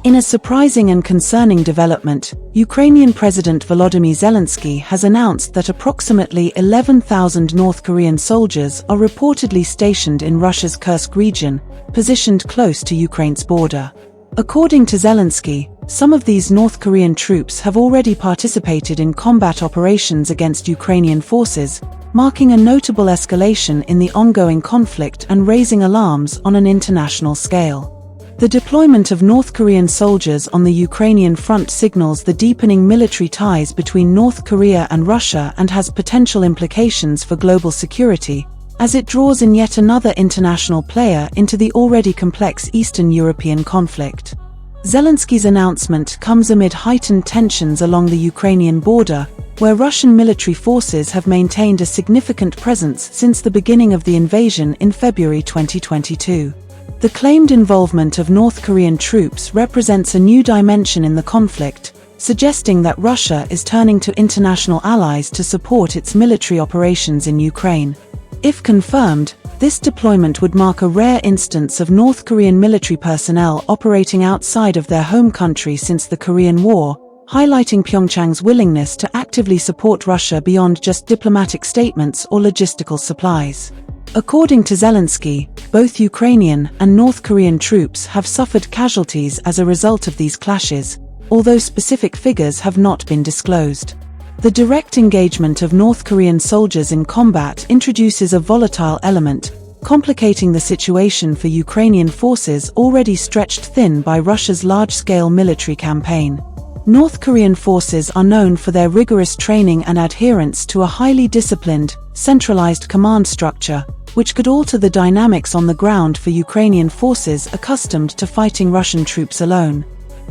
In a surprising and concerning development, Ukrainian President Volodymyr Zelensky has announced that approximately 11,000 North Korean soldiers are reportedly stationed in Russia's Kursk region, positioned close to Ukraine's border. According to Zelensky, some of these North Korean troops have already participated in combat operations against Ukrainian forces, marking a notable escalation in the ongoing conflict and raising alarms on an international scale. The deployment of North Korean soldiers on the Ukrainian front signals the deepening military ties between North Korea and Russia and has potential implications for global security, as it draws in yet another international player into the already complex Eastern European conflict. Zelensky's announcement comes amid heightened tensions along the Ukrainian border, where Russian military forces have maintained a significant presence since the beginning of the invasion in February 2022. The claimed involvement of North Korean troops represents a new dimension in the conflict, suggesting that Russia is turning to international allies to support its military operations in Ukraine. If confirmed, this deployment would mark a rare instance of North Korean military personnel operating outside of their home country since the Korean War, highlighting Pyeongchang's willingness to actively support Russia beyond just diplomatic statements or logistical supplies. According to Zelensky, both Ukrainian and North Korean troops have suffered casualties as a result of these clashes, although specific figures have not been disclosed. The direct engagement of North Korean soldiers in combat introduces a volatile element, complicating the situation for Ukrainian forces already stretched thin by Russia's large-scale military campaign. North Korean forces are known for their rigorous training and adherence to a highly disciplined, centralized command structure, which could alter the dynamics on the ground for Ukrainian forces accustomed to fighting Russian troops alone.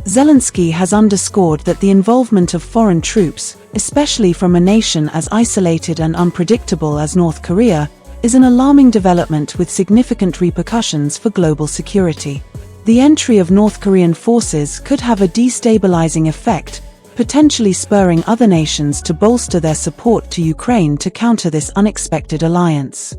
Zelensky has underscored that the involvement of foreign troops, especially from a nation as isolated and unpredictable as North Korea, is an alarming development with significant repercussions for global security. The entry of North Korean forces could have a destabilizing effect, potentially spurring other nations to bolster their support to Ukraine to counter this unexpected alliance.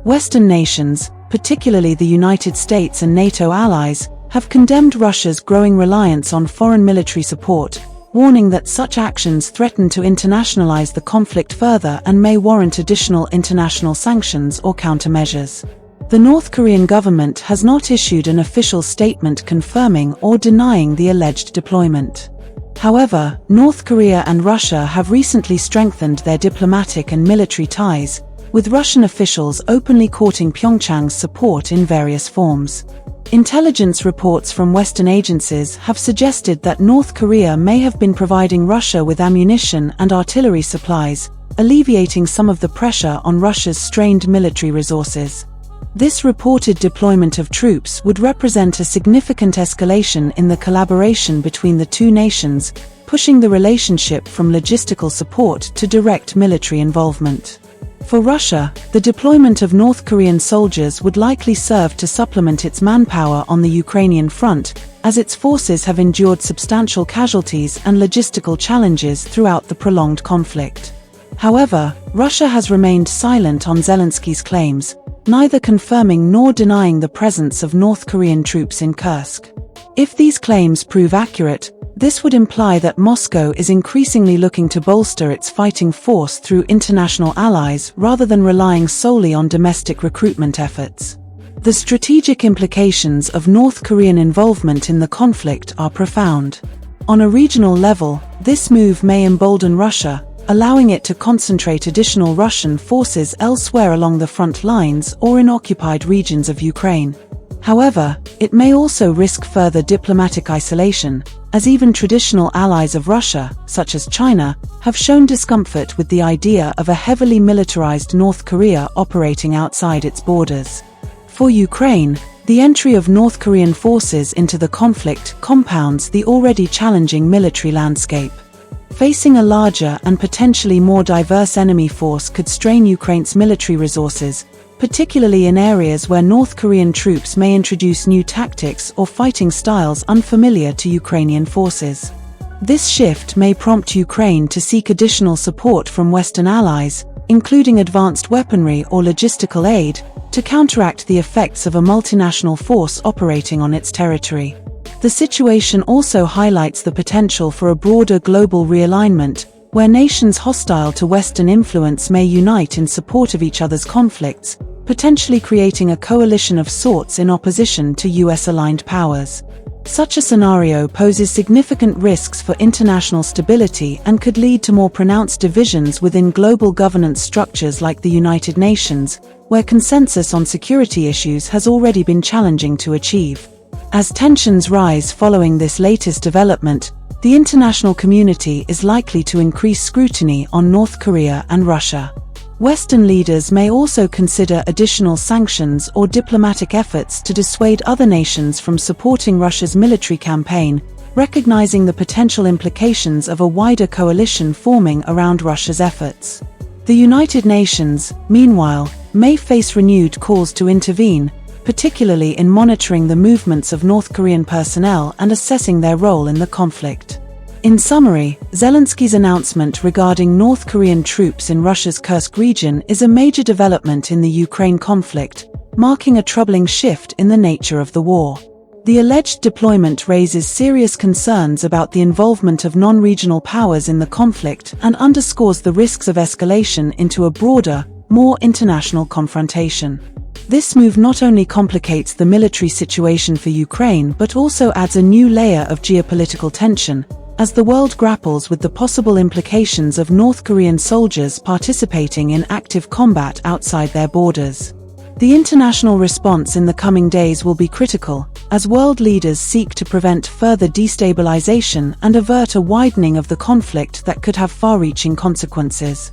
Western nations, particularly the United States and NATO allies, have condemned Russia's growing reliance on foreign military support, warning that such actions threaten to internationalize the conflict further and may warrant additional international sanctions or countermeasures. The North Korean government has not issued an official statement confirming or denying the alleged deployment. However, North Korea and Russia have recently strengthened their diplomatic and military ties, with Russian officials openly courting Pyeongchang's support in various forms. Intelligence reports from Western agencies have suggested that North Korea may have been providing Russia with ammunition and artillery supplies, alleviating some of the pressure on Russia's strained military resources. This reported deployment of troops would represent a significant escalation in the collaboration between the two nations, pushing the relationship from logistical support to direct military involvement. For Russia, the deployment of North Korean soldiers would likely serve to supplement its manpower on the Ukrainian front, as its forces have endured substantial casualties and logistical challenges throughout the prolonged conflict. However, Russia has remained silent on Zelensky's claims, neither confirming nor denying the presence of North Korean troops in Kursk. If these claims prove accurate, this would imply that Moscow is increasingly looking to bolster its fighting force through international allies rather than relying solely on domestic recruitment efforts. The strategic implications of North Korean involvement in the conflict are profound. On a regional level, this move may embolden Russia, allowing it to concentrate additional Russian forces elsewhere along the front lines or in occupied regions of Ukraine. However, it may also risk further diplomatic isolation, as even traditional allies of Russia, such as China, have shown discomfort with the idea of a heavily militarized North Korea operating outside its borders. For Ukraine, the entry of North Korean forces into the conflict compounds the already challenging military landscape. Facing a larger and potentially more diverse enemy force could strain Ukraine's military resources, particularly in areas where North Korean troops may introduce new tactics or fighting styles unfamiliar to Ukrainian forces. This shift may prompt Ukraine to seek additional support from Western allies, including advanced weaponry or logistical aid, to counteract the effects of a multinational force operating on its territory. The situation also highlights the potential for a broader global realignment, where nations hostile to Western influence may unite in support of each other's conflicts, potentially creating a coalition of sorts in opposition to US-aligned powers. Such a scenario poses significant risks for international stability and could lead to more pronounced divisions within global governance structures like the United Nations, where consensus on security issues has already been challenging to achieve. As tensions rise following this latest development, the international community is likely to increase scrutiny on North Korea and Russia. Western leaders may also consider additional sanctions or diplomatic efforts to dissuade other nations from supporting Russia's military campaign, recognizing the potential implications of a wider coalition forming around Russia's efforts. The United Nations, meanwhile, may face renewed calls to intervene, particularly in monitoring the movements of North Korean personnel and assessing their role in the conflict. In summary, Zelensky's announcement regarding North Korean troops in Russia's Kursk region is a major development in the Ukraine conflict, marking a troubling shift in the nature of the war. The alleged deployment raises serious concerns about the involvement of non-regional powers in the conflict and underscores the risks of escalation into a broader, more international confrontation. This move not only complicates the military situation for Ukraine but also adds a new layer of geopolitical tension, as the world grapples with the possible implications of North Korean soldiers participating in active combat outside their borders. The international response in the coming days will be critical, as world leaders seek to prevent further destabilization and avert a widening of the conflict that could have far-reaching consequences.